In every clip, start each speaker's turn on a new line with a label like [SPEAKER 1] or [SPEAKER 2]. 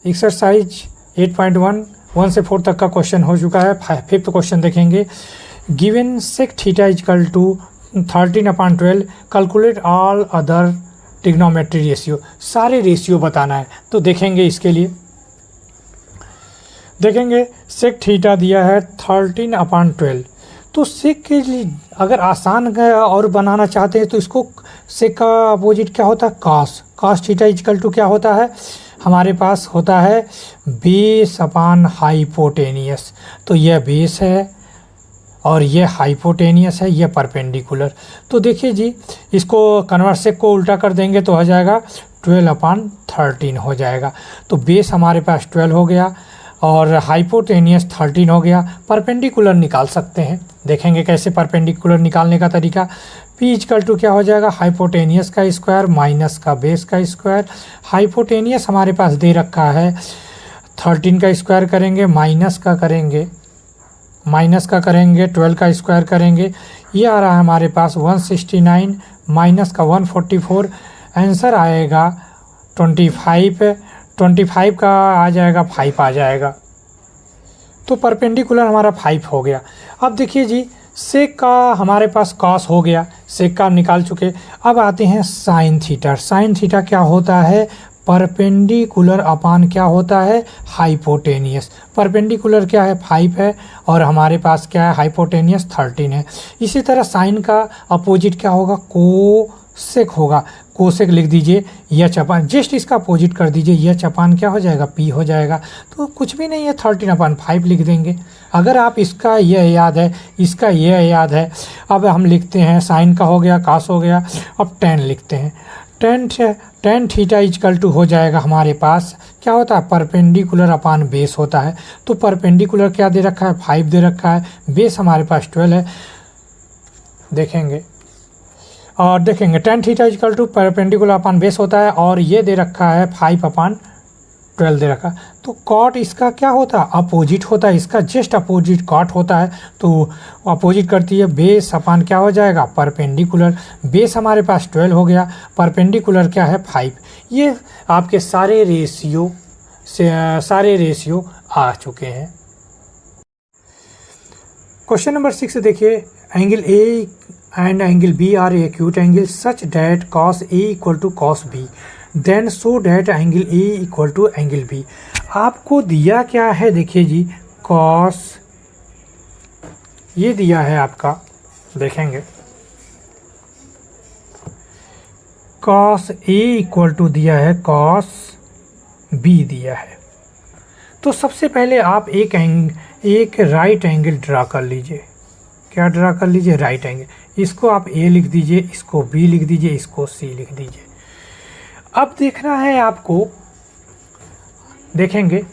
[SPEAKER 1] Exercise 8.1 1 से 4 तक का क्वेश्चन हो चुका है। 5th क्वेश्चन देखेंगे। Given sec theta equal to 13/12 calculate all other trigonometry ratio. सारे रेशियो बताना है, तो देखेंगे इसके लिए। देखेंगे सेक थीटा दिया है 13/12, तो सेक के लिए अगर आसान और बनाना चाहते हैं तो इसको सेक का अपोजिट क्या होता है, cos. Cos theta equal to क्या होता है, हमारे पास होता है बेस अपॉन हाइपोटेनियस। तो यह बेस है और यह हाइपोटेनियस है, यह परपेंडिकुलर। तो देखिए जी, इसको कन्वर्ट सेक को उल्टा कर देंगे तो हो जाएगा 12/13 हो जाएगा। तो बेस हमारे पास 12 हो गया और हाइपोटेनियस 13 हो गया। परपेंडिकुलर निकाल सकते हैं, देखेंगे कैसे परपेंडिकुलर निकालने का तरीका। P इजकल टू क्या हो जाएगा, हाइपोटेनियस का स्क्वायर माइनस का बेस का स्क्वायर। हाइपोटेनियस हमारे पास दे रखा है 13 का स्क्वायर करेंगे, माइनस का करेंगे 12 का स्क्वायर करेंगे। ये आ रहा है हमारे पास 169 माइनस का 144। आंसर आएगा 25 का आ जाएगा 5 आ जाएगा। तो परपेंडिकुलर हमारा 5 हो गया। अब देखिए जी, सेक का हमारे पास कॉस हो गया, सेक का हम निकाल चुके। अब आते हैं साइन थीटा। साइन थीटा क्या होता है, परपेंडिकुलर अपान क्या होता है, हाइपोटेनियस। परपेंडिकुलर क्या है 5 है और हमारे पास क्या है, हाइपोटेनियस 13 है। इसी तरह साइन का अपोजिट क्या होगा, कोसेक होगा। कोसेक लिख दीजिए, यह चपान, जस्ट इसका अपोजिट कर दीजिए, यह चपान क्या हो जाएगा, पी हो जाएगा। तो कुछ भी नहीं है, 13/5 लिख देंगे। अगर आप इसका यह याद है, इसका यह याद है। अब हम लिखते हैं, साइन का हो गया, कास हो गया, अब टेन लिखते हैं। टेन थीटा इजकल टू हो जाएगा हमारे पास क्या होता है, परपेंडिकुलर अपान बेस होता है। तो परपेंडिकुलर क्या दे रखा है, 5 दे रखा है, बेस हमारे पास 12 है। देखेंगे और देखेंगे tan theta equal to perpendicular upon base होता है और ये दे रखा है 5/12 दे रखा। तो कॉट इसका क्या होता है, अपोजिट होता है, इसका जस्ट अपोजिट कॉट होता है। तो अपोजिट करती है, बेस अपान क्या हो जाएगा, परपेंडिकुलर। बेस हमारे पास 12 हो गया, परपेंडिकुलर क्या है 5। ये आपके सारे रेशियो आ चुके हैं। क्वेश्चन नंबर 6 देखिए। Angle A and angle B are acute angles such that cos A equal to cos B, then show that angle A equal to angle B। आपको दिया क्या है, देखिए जी, cos ये दिया है आपका, देखेंगे cos A equal to दिया है cos B दिया है। तो सबसे पहले आप एक राइट एंगल ड्रा कर लीजिए। क्या ड्रा कर लीजिए, राइट एंगल। इसको आप ए लिख दीजिए, इसको बी लिख दीजिए, इसको सी लिख दीजिए। अब देखना है आपको, देखेंगे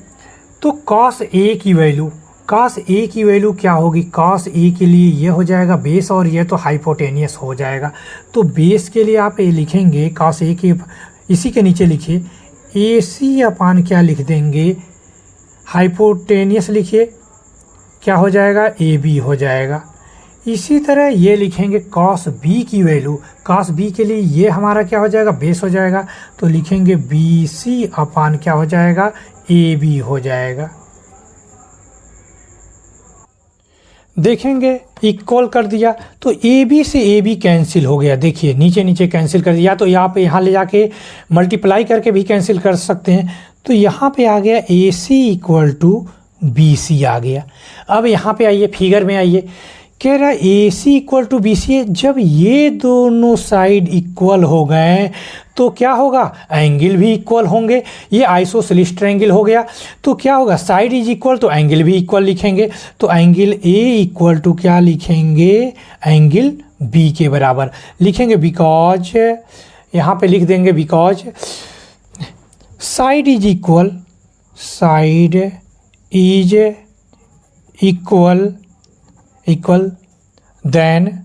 [SPEAKER 1] तो cos ए की वैल्यू क्या होगी, cos ए के लिए ये हो जाएगा बेस और ये तो हाइपोटेनियस हो जाएगा। तो बेस के लिए आप ए लिखेंगे, cos ए के इसी के नीचे लिखिए ए सी अपान क्या लिख देंगे, हाइपोटेनियस लिखिए, क्या हो जाएगा, ए बी हो जाएगा। इसी तरह ये लिखेंगे cos b की वैल्यू, cos b के लिए ये हमारा क्या हो जाएगा, बेस हो जाएगा। तो लिखेंगे बी सी अपान क्या हो जाएगा, ए बी हो जाएगा। देखेंगे इक्वल कर दिया तो ए बी से ए बी कैंसिल हो गया। देखिए नीचे नीचे कैंसिल कर दिया, तो यहाँ पे यहाँ ले जाके मल्टीप्लाई करके भी कैंसिल कर सकते हैं। तो यहाँ पे आ गया ए सी इक्वल टू बी सी आ गया। अब यहाँ पे आइए, फिगर में आइए, कह रहा है ए सी इक्वल टू बी सी है। जब ये दोनों साइड इक्वल हो गए तो क्या होगा, एंगल भी इक्वल होंगे। ये आइसोसेलेस ट्रायंगल हो गया, तो क्या होगा, साइड इज इक्वल तो एंगल भी इक्वल लिखेंगे। तो एंगल ए इक्वल टू क्या लिखेंगे, एंगल बी के बराबर लिखेंगे। बिकॉज यहाँ पे लिख देंगे, because side is equal then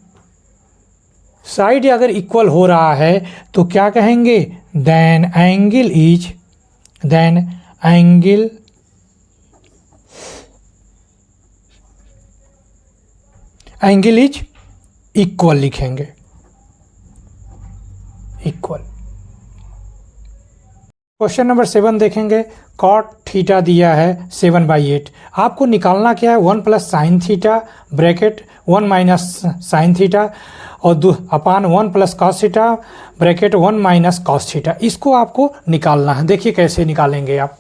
[SPEAKER 1] side अगर इक्वल हो रहा है तो क्या कहेंगे, देन एंगल इज इक्वल लिखेंगे, इक्वल। क्वेश्चन नंबर 7 देखेंगे। कॉट थीटा दिया है 7/8। आपको निकालना क्या है, 1 plus sine theta bracket 1 minus sine theta और अपान 1 plus cos theta bracket 1 minus cos theta. इसको आपको निकालना है। देखिए कैसे निकालेंगे आप,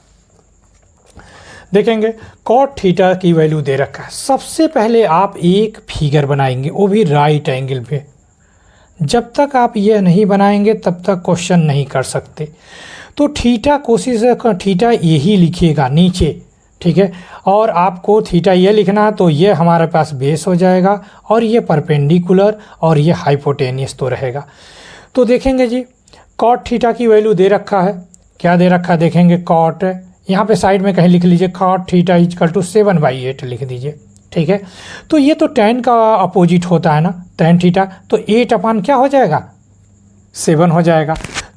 [SPEAKER 1] देखेंगे कॉट थीटा की वैल्यू दे रखा है। सबसे पहले आप एक फिगर बनाएंगे, वो भी राइट एंगल पे। जब तक आप यह नहीं बनाएंगे तब तक क्वेश्चन नहीं कर सकते। तो थीटा कोशिश थीटा यही लिखिएगा नीचे, ठीक है। और आपको थीटा ये लिखना है, तो ये हमारे पास बेस हो जाएगा और ये परपेंडिकुलर और ये हाइपोटेनियस तो रहेगा। तो देखेंगे जी कॉट थीटा की वैल्यू दे रखा है, क्या दे रखा है देखेंगे, कॉट यहाँ पे साइड में कहीं लिख लीजिए, कॉट थीटा इक्वल टू 7/8 लिख दीजिए, ठीक है। तो ये तो tan का अपोजिट होता है ना, tan थीटा, तो 8 अपान क्या हो जाएगा, 7 हो जाएगा।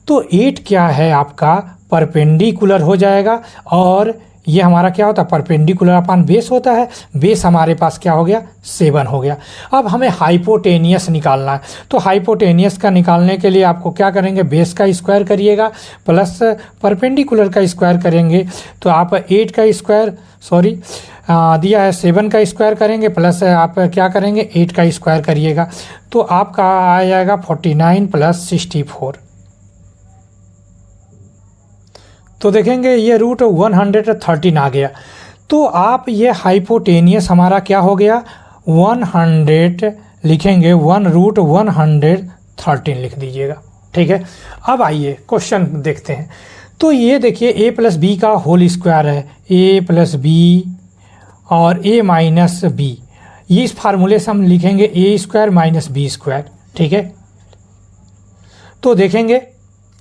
[SPEAKER 1] तो 8 क्या है आपका परपेंडिकुलर हो जाएगा और ये हमारा क्या होता है परपेंडिकुलर अपान बेस होता है। बेस हमारे पास क्या हो गया, 7 हो गया। अब हमें हाइपोटेनियस निकालना है। तो हाइपोटेनियस का निकालने के लिए आपको क्या करेंगे, बेस का स्क्वायर करिएगा प्लस परपेंडिकुलर का स्क्वायर करेंगे। तो आप 8 का स्क्वायर दिया है 7 का स्क्वायर करेंगे प्लस आप क्या करेंगे 8 का स्क्वायर करिएगा। तो आपका आ जाएगा 49 प्लस 64। तो देखेंगे ये रूट 113 आ गया। तो आप ये हाइपोटेनियस हमारा क्या हो गया 100 लिखेंगे, 1√113 लिख दीजिएगा, ठीक है। अब आइए क्वेश्चन देखते हैं। तो ये देखिए a प्लस बी का होल स्क्वायर है, a प्लस बी और a माइनस बी। ये इस फार्मूले से हम लिखेंगे a square minus B square, ठीक है। तो देखेंगे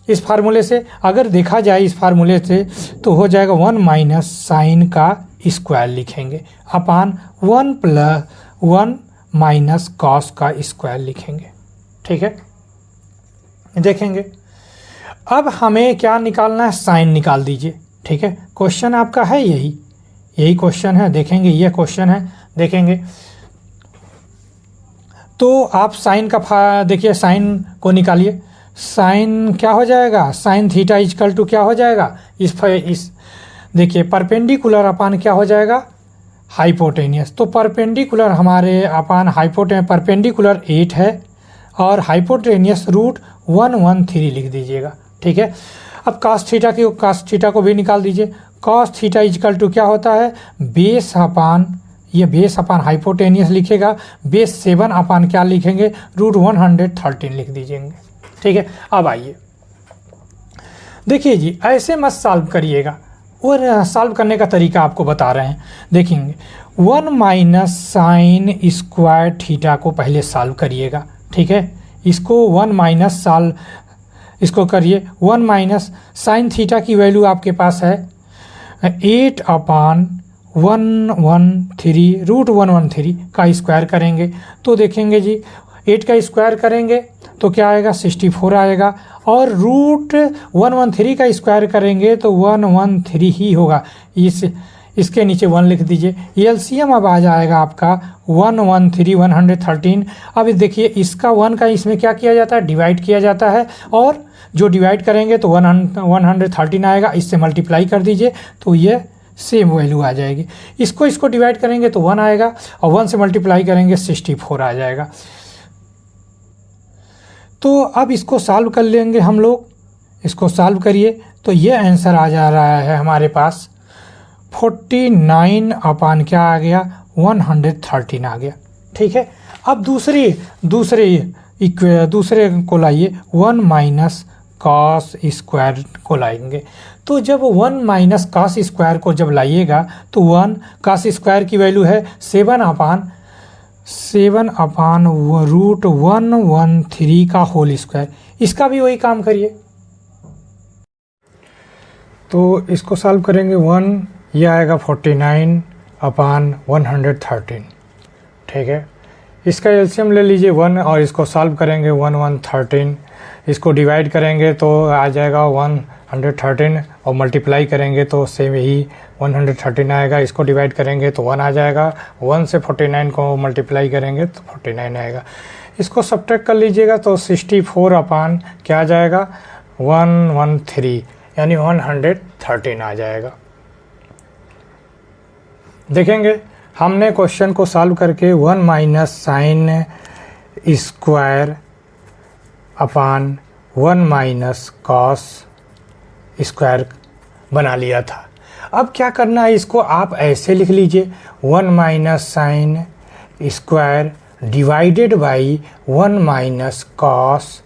[SPEAKER 1] इस फार्मूले से अगर देखा जाए इस फार्मूले से तो हो जाएगा 1 माइनस साइन का स्क्वायर लिखेंगे अपान 1 माइनस कॉस का स्क्वायर लिखेंगे, ठीक है। देखेंगे अब हमें क्या निकालना है, साइन निकाल दीजिए, ठीक है। क्वेश्चन आपका है यही क्वेश्चन है। देखेंगे ये क्वेश्चन है, देखेंगे तो आप साइन का देखिए साइन को निकालिए। साइन क्या हो जाएगा, साइन थीटा इक्वल टू क्या हो जाएगा, इस देखिए परपेंडिकुलर अपान क्या हो जाएगा हाइपोटेनियस। तो परपेंडिकुलर हमारे अपान परपेंडिकुलर 8 है और हाइपोटेनियस √113 लिख दीजिएगा, ठीक है। अब cos थीटा को भी निकाल दीजिए। cos थीटा इक्वल टू क्या होता है, बेस अपान हाइपोटेनियस लिखेगा, बेस 7 अपान क्या लिखेंगे √113 लिख दीजिएंगे, ठीक है। अब आइए देखिए जी ऐसे मत सॉल्व करिएगा, और सॉल्व करने का तरीका आपको बता रहे हैं। देखेंगे 1 माइनस साइन स्क्वायर थीटा को पहले सॉल्व करिएगा, ठीक है। इसको 1 माइनस इसको करिए 1 माइनस साइन थीटा की वैल्यू आपके पास है 8 अपान 113 √113 का स्क्वायर करेंगे। तो देखेंगे जी 8 का स्क्वायर करेंगे तो क्या आएगा 64 आएगा, और √113 का स्क्वायर करेंगे तो 113 ही होगा। इसके नीचे 1 लिख दीजिए। एलसीएम अब आ जाएगा आपका 113 अब देखिए इसका 1 का इसमें क्या किया जाता है, डिवाइड किया जाता है, और जो डिवाइड करेंगे तो 113 आएगा। इससे मल्टीप्लाई कर दीजिए तो ये सेम वैल्यू आ जाएगी। इसको डिवाइड करेंगे तो 1 आएगा और 1 से मल्टीप्लाई करेंगे 64 आ जाएगा। तो अब इसको सॉल्व कर लेंगे हम लोग। इसको सॉल्व करिए तो ये आंसर आ जा रहा है हमारे पास 49 अपान क्या आ गया 113 आ गया, ठीक है। अब दूसरे को लाइए 1 माइनस कॉस स्क्वायर को लाएंगे। तो जब 1 माइनस कॉस स्क्वायर को जब लाइएगा तो 1 कॉस स्क्वायर की वैल्यू है 7 अपान √113 का होल स्क्वायर। इसका भी वही काम करिए। तो इसको सॉल्व करेंगे 1 ये आएगा 49 अपान 113, ठीक है। इसका एलसीएम ले लीजिए 1 और इसको सॉल्व करेंगे 113। इसको डिवाइड करेंगे तो आ जाएगा 113 और मल्टीप्लाई करेंगे तो सेम यही 113 आएगा। इसको डिवाइड करेंगे तो 1 आ जाएगा, 1 से 49 को मल्टीप्लाई करेंगे तो 49 आएगा। इसको सब्ट्रैक्ट कर लीजिएगा तो 64 अपान क्या आ जाएगा 113 यानी 113 आ जाएगा, देखेंगे हमने क्वेश्चन को सॉल्व करके 1 minus sine square upon 1 minus cos square बना लिया था। अब क्या करना है, इसको आप ऐसे लिख लीजिए 1 minus sine square divided by 1 minus cos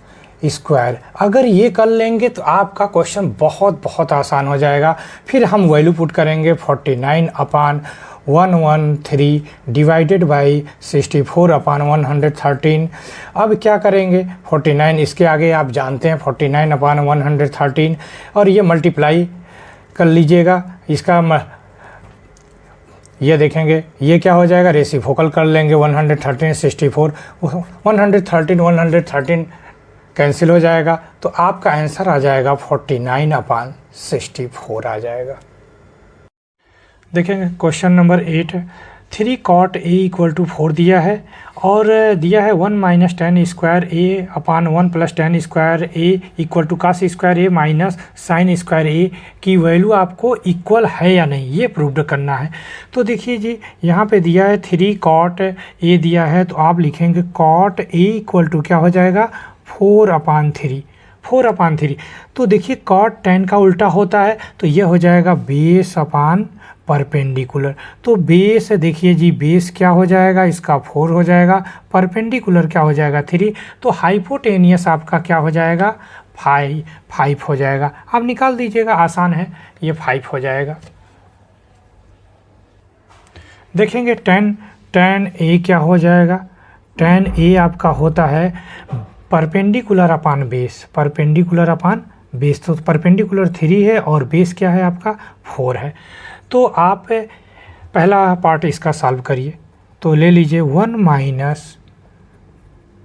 [SPEAKER 1] square. अगर ये कर लेंगे तो आपका क्वेश्चन बहुत आसान हो जाएगा। फिर हम वैल्यू पुट करेंगे 49 अपान 113 डिवाइडेड बाई 64 अपान 113। अब क्या करेंगे 49 इसके आगे आप जानते हैं 49 अपान 113 और ये मल्टीप्लाई कर लीजिएगा। इसका ये देखेंगे ये क्या हो जाएगा, रेसिप्रोकल कर लेंगे 113 64 113 कैंसिल हो जाएगा तो आपका आंसर आ जाएगा 49 अपान 64 आ जाएगा। देखेंगे question number 8 3 cot a equal to 4 दिया है और दिया है 1 minus tan square A upon 1 plus tan square A equal to cos square A minus sine square A की वैल्यू आपको इक्वल है या नहीं ये प्रूव करना है। तो देखिए जी यहाँ पे दिया है 3 cot a दिया है तो आप लिखेंगे cot a इक्वल टू क्या हो जाएगा 4 अपान 3। तो देखिए cot tan का उल्टा होता है तो ये हो जाएगा बेस अपान परपेंडिकुलर। तो बेस देखिए जी बेस क्या हो जाएगा इसका 4 हो जाएगा, परपेंडिकुलर क्या हो जाएगा 3। तो हाइपोटेनियस आपका क्या हो जाएगा 5 हो जाएगा। आप निकाल दीजिएगा आसान है, ये 5 हो जाएगा। देखेंगे tan a क्या हो जाएगा, tan a आपका होता है परपेंडिकुलर अपान बेस, तो परपेंडिकुलर 3 है और बेस क्या है आपका 4 है। तो आप पहला पार्ट इसका सॉल्व करिए तो ले लीजिए 1 माइनस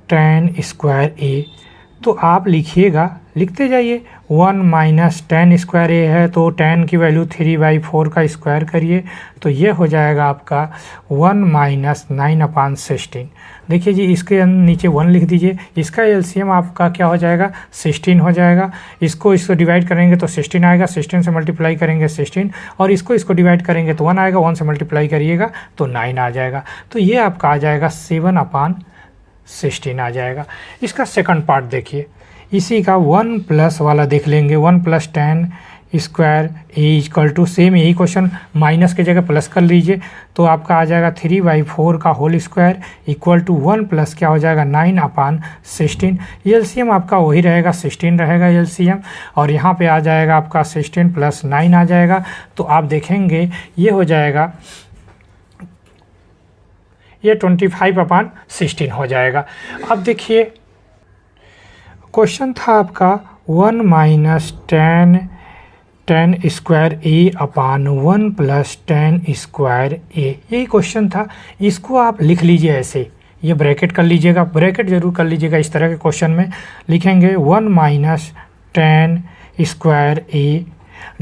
[SPEAKER 1] tan स्क्वायर a। तो आप लिखते जाइए 1 माइनस tan स्क्वायर a है तो tan की वैल्यू 3/4 का स्क्वायर करिए तो ये हो जाएगा आपका 1 माइनस 9 अपान 16। देखिए जी इसके नीचे 1 लिख दीजिए, इसका एलसीएम आपका क्या हो जाएगा 16 हो जाएगा। इसको डिवाइड करेंगे तो 16 आएगा, 16 से मल्टीप्लाई करेंगे 16 और इसको डिवाइड करेंगे तो 1 आएगा, 1 से मल्टीप्लाई करिएगा तो 9 आ जाएगा। तो ये आपका आ जाएगा 7 अपान 16 आ जाएगा। इसका सेकंड पार्ट देखिए, इसी का 1 प्लस वाला देख लेंगे 1 plus tan square A equal to same यही क्वेश्चन माइनस की जगह प्लस कर लीजिए तो आपका आ जाएगा 3/4 का whole square equal to 1 plus क्या हो जाएगा 9 अपान 16। एलसीएम आपका वही रहेगा 16 रहेगा एलसीएम और यहाँ पे आ जाएगा आपका 16 प्लस 9 आ जाएगा। तो आप देखेंगे ये हो जाएगा ये 25 अपान 16 हो जाएगा। अब देखिए क्वेश्चन था आपका 1 minus tan square A upon 1 plus tan square ए, यही क्वेश्चन था। इसको आप लिख लीजिए ऐसे, ये ब्रैकेट कर लीजिएगा, ब्रैकेट जरूर कर लीजिएगा। इस तरह के क्वेश्चन में लिखेंगे 1 minus tan square A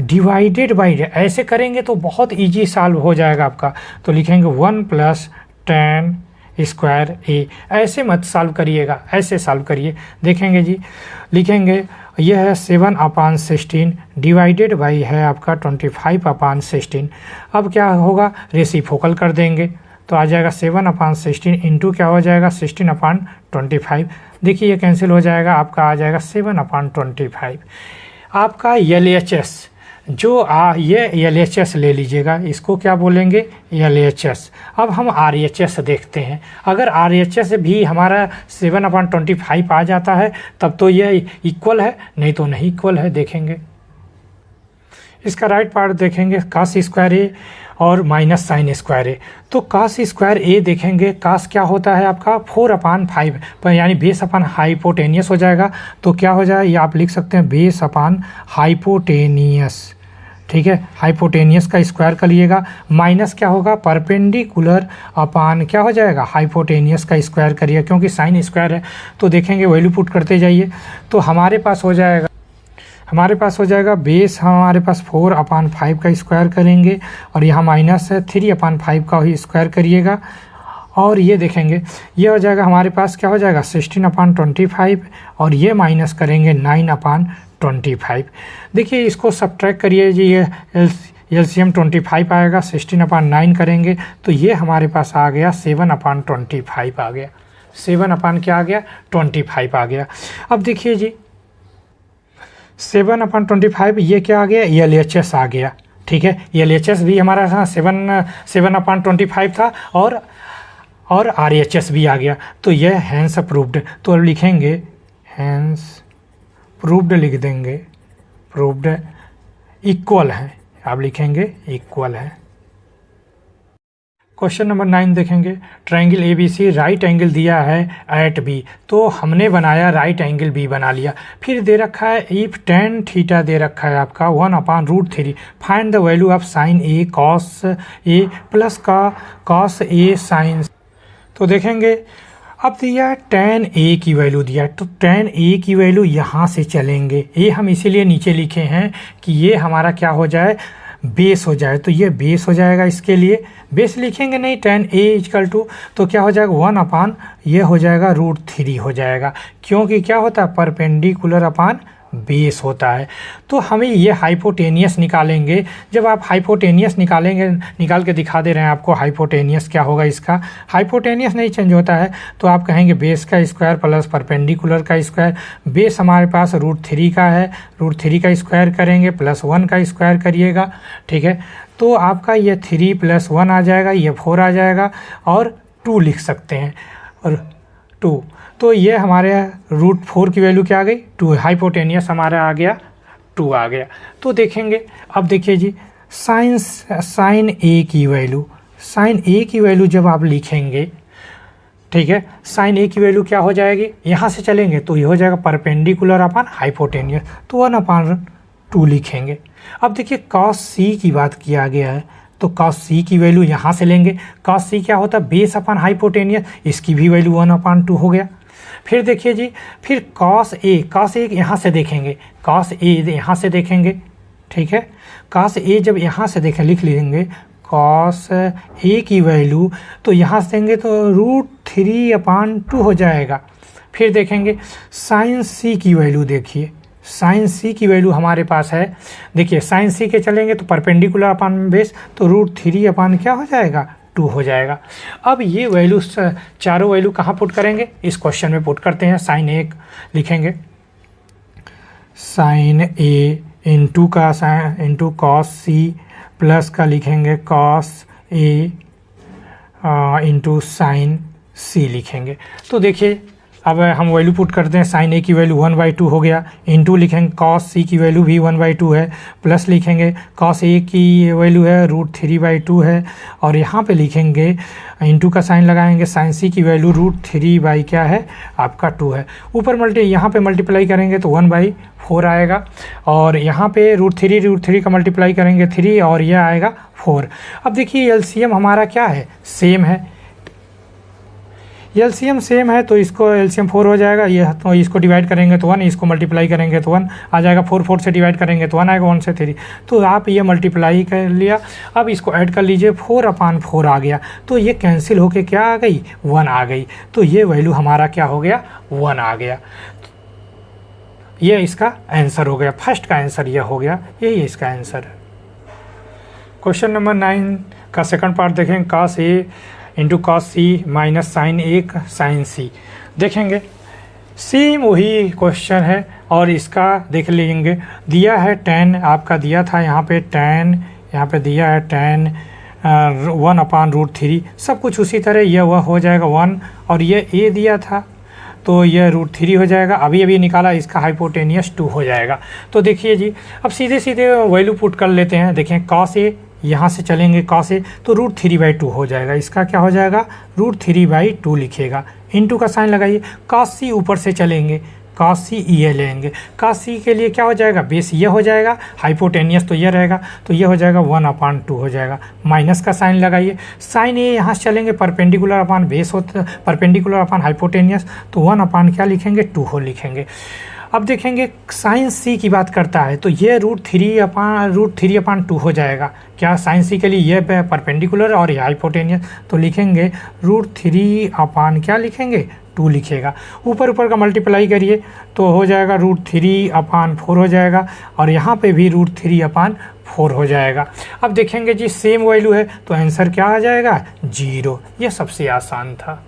[SPEAKER 1] divided by, ऐसे करेंगे तो बहुत इजी सॉल्व हो जाएगा आपका। तो लिखेंगे 1 प्लस tan स्क्वायर ए, ऐसे मत सॉल्व करिएगा, ऐसे सॉल्व करिए। देखेंगे जी लिखेंगे यह है 7 अपान 16 डिवाइडेड बाई है आपका 25 अपान 16। अब क्या होगा रेसिप्रोकल कर देंगे तो आ जाएगा 7 अपान 16 इंटू क्या हो जाएगा 16 अपान 25। देखिए ये कैंसिल हो जाएगा, आपका आ जाएगा 7 अपान 25। आपका LHS जो ये LHS ले लीजिएगा, इसको क्या बोलेंगे LHS। अब हम RHS देखते हैं, अगर RHS भी हमारा 7 अपान 25 आ जाता है तब तो ये इक्वल है, नहीं तो नहीं इक्वल है। देखेंगे इसका राइट पार्ट देखेंगे कास स्क्वायर ए और माइनस साइन स्क्वायर ए। तो कास स्क्वायर ए देखेंगे, कास क्या होता है आपका 4 अपान 5 पर यानी बेस अपान हाइपोटेनियस हो जाएगा। तो क्या हो जाए ये आप लिख सकते हैं बेस अपान हाइपोटेनियस, ठीक है, हाइपोटेनियस का स्क्वायर कर लिएगा। माइनस क्या होगा परपेंडिकुलर अपान क्या हो जाएगा हाइपोटेनियस का स्क्वायर करिए, क्योंकि साइन स्क्वायर है। तो देखेंगे वैल्यू पुट करते जाइए तो हमारे पास हो जाएगा बेस हमारे पास 4 अपान 5 का स्क्वायर करेंगे और यहाँ माइनस है 3 अपान 5 का ही स्क्वायर करिएगा और ये देखेंगे ये हो जाएगा हमारे पास क्या हो जाएगा 16 अपान 25 और ये माइनस करेंगे 9 अपान 25। देखिए इसको सब्ट्रैक्ट करिए जी, एलसीएम 25 आएगा, 16/9 करेंगे तो ये हमारे पास आ गया 7/25 आ गया। 7 अपान क्या आ गया, 25 आ गया। अब देखिए जी 7/25 ये क्या आ गया, LHS आ गया। ठीक है, LHS भी हमारा 7/25 था और RHS भी आ गया, तो यह हैंस प्रूव्ड। तो अब लिखेंगे हैंस प्रूव्ड, लिख देंगे प्रूव्ड इक्वल है, आप लिखेंगे इक्वल है। क्वेश्चन नंबर 9 देखेंगे, ट्रायंगल ABC राइट एंगल दिया है एट बी, तो हमने बनाया राइट एंगल बी बना लिया। फिर दे रखा है इफ tan थीटा दे रखा है आपका 1/√3, find the value of sine A cos A plus का कॉस ए साइन। तो देखेंगे अब दिया है tan A की वैल्यू दिया है, तो tan A की वैल्यू यहाँ से चलेंगे, ये हम इसीलिए नीचे लिखे हैं कि ये हमारा क्या हो जाए, बेस हो जाए। तो ये बेस हो जाएगा, इसके लिए बेस लिखेंगे नहीं, tan A इक्वल टू तो क्या हो जाएगा 1 ये हो जाएगा √3 हो जाएगा, क्योंकि क्या होता है परपेंडिकुलर अपान बेस होता है। तो हमें ये हाइपोटेनियस निकालेंगे। जब आप हाइपोटेनियस निकालेंगे, निकाल के दिखा दे रहे हैं आपको हाइपोटेनियस क्या होगा, इसका हाइपोटेनियस नहीं चेंज होता है, तो आप कहेंगे बेस का स्क्वायर प्लस परपेंडिकुलर का स्क्वायर। बेस हमारे पास √3 का है, √3 का स्क्वायर करेंगे प्लस 1 का स्क्वायर करिएगा। ठीक है, तो आपका ये 3 + 1 आ जाएगा, ये 4 आ जाएगा और 2 लिख सकते हैं, और 2, तो ये हमारे √4 की वैल्यू क्या आ गई, 2। हाइपोटेनियस हमारा आ गया 2 आ गया। तो देखेंगे अब देखिए जी साइन ए की वैल्यू, साइन ए की वैल्यू जब आप लिखेंगे, ठीक है, साइन ए की वैल्यू क्या हो जाएगी, यहाँ से चलेंगे तो ये हो जाएगा परपेंडिकुलर अपान हाइपोटेनियस, तो 1/2 लिखेंगे। अब देखिए कॉस सी की बात किया गया है, तो कॉस सी की वैल्यू यहाँ से लेंगे। कॉस सी क्या होता है, बेस अपान हाइपोटेनियस, इसकी भी वैल्यू 1/2 हो गया। फिर देखिए जी, फिर कॉस ए यहाँ से देखेंगे, कॉस ए यहाँ से देखेंगे। ठीक है, कॉस ए जब यहाँ से देखें, लिख लेंगे कॉस ए की वैल्यू, तो यहाँ से देंगे तो √3/2 हो जाएगा। फिर देखेंगे साइन सी की वैल्यू, देखिए साइन सी की वैल्यू हमारे पास है, देखिए साइन सी के चलेंगे तो परपेंडिकुलर अपान बेस, तो √3 क्या हो जाएगा, 2 हो जाएगा। अब ये वैल्यू चारों वैल्यू कहाँ पुट करेंगे, इस क्वेश्चन में पुट करते हैं। साइन ए लिखेंगे, साइन ए इंटू का sine into cos C plus का लिखेंगे cos A into sine C लिखेंगे। तो देखिए अब हम वैल्यू पुट करते हैं, साइन ए की वैल्यू 1/2 हो गया, इंटू लिखेंगे कॉस सी की वैल्यू भी 1/2 है, प्लस लिखेंगे कॉस ए की वैल्यू है √3/2 है, और यहाँ पे लिखेंगे इंटू का साइन लगाएंगे, साइन सी की वैल्यू √3 क्या है आपका 2 है। ऊपर यहाँ पे मल्टीप्लाई करेंगे तो 1/4 आएगा, और यहाँ पे √3 का मल्टीप्लाई करेंगे 3, और यह आएगा 4। अब देखिए एलसीएम हमारा क्या है, सेम है, एलसीएम सेम है, तो इसको एलसीएम 4 हो जाएगा। ये तो इसको डिवाइड करेंगे तो 1, इसको मल्टीप्लाई करेंगे तो 1 आ जाएगा, 4 से डिवाइड करेंगे तो 1 आएगा, 1 से 3, तो आप ये मल्टीप्लाई कर लिया। अब इसको ऐड कर लीजिए, 4/4 आ गया, तो ये कैंसिल होके क्या आ गई, 1 आ गई, तो ये वैल्यू हमारा क्या हो गया, 1 आ गया। ये इसका आंसर हो गया, फर्स्ट का आंसर ये हो गया, यही इसका आंसर है। क्वेश्चन नंबर 9 का सेकंड पार्ट देखें, cos A into cos C minus sign A sign सी। देखेंगे सेम वही क्वेश्चन है, और इसका देख लेंगे, दिया है tan, आपका दिया था यहाँ पे tan, यहाँ पे दिया है tan 1/√3, सब कुछ उसी तरह यह वह हो जाएगा 1, और ये a दिया था तो यह √3 हो जाएगा। अभी निकाला, इसका हाइपोटेनियस 2 हो जाएगा। तो देखिए जी अब सीधे सीधे वैल्यू पुट कर लेते हैं। देखें कॉस ए, यहाँ से चलेंगे कॉस ए, तो √3/2 हो जाएगा, इसका क्या हो जाएगा, √3/2 लिखेगा, इंटू का साइन लगाइए, कॉस सी ऊपर से चलेंगे, कॉस सी ये लेंगे, कॉस सी के लिए क्या हो जाएगा, बेस ये हो जाएगा, हाइपोटेनियस तो ये रहेगा, तो ये हो जाएगा 1/2 हो जाएगा, माइनस का साइन लगाइए, साइन ए यहाँ से चलेंगे, परपेंडिकुलर अपान बेस होता, परपेंडिकुलर अपान हाइपोटेनियस, तो 1 क्या लिखेंगे, 2 हो लिखेंगे। अब देखेंगे साइन सी की बात करता है, तो ये √3/2 हो जाएगा, क्या साइन सी के लिए ये परपेंडिकुलर और ये हाइपोटेनियस, तो लिखेंगे √3 क्या लिखेंगे, 2 लिखेगा। ऊपर का मल्टीप्लाई करिए तो हो जाएगा √3/4 हो जाएगा, और यहाँ पे भी √3/4 4 हो जाएगा। अब देखेंगे जी सेम वैल्यू है तो आंसर क्या आ जाएगा 0। यह सबसे आसान था।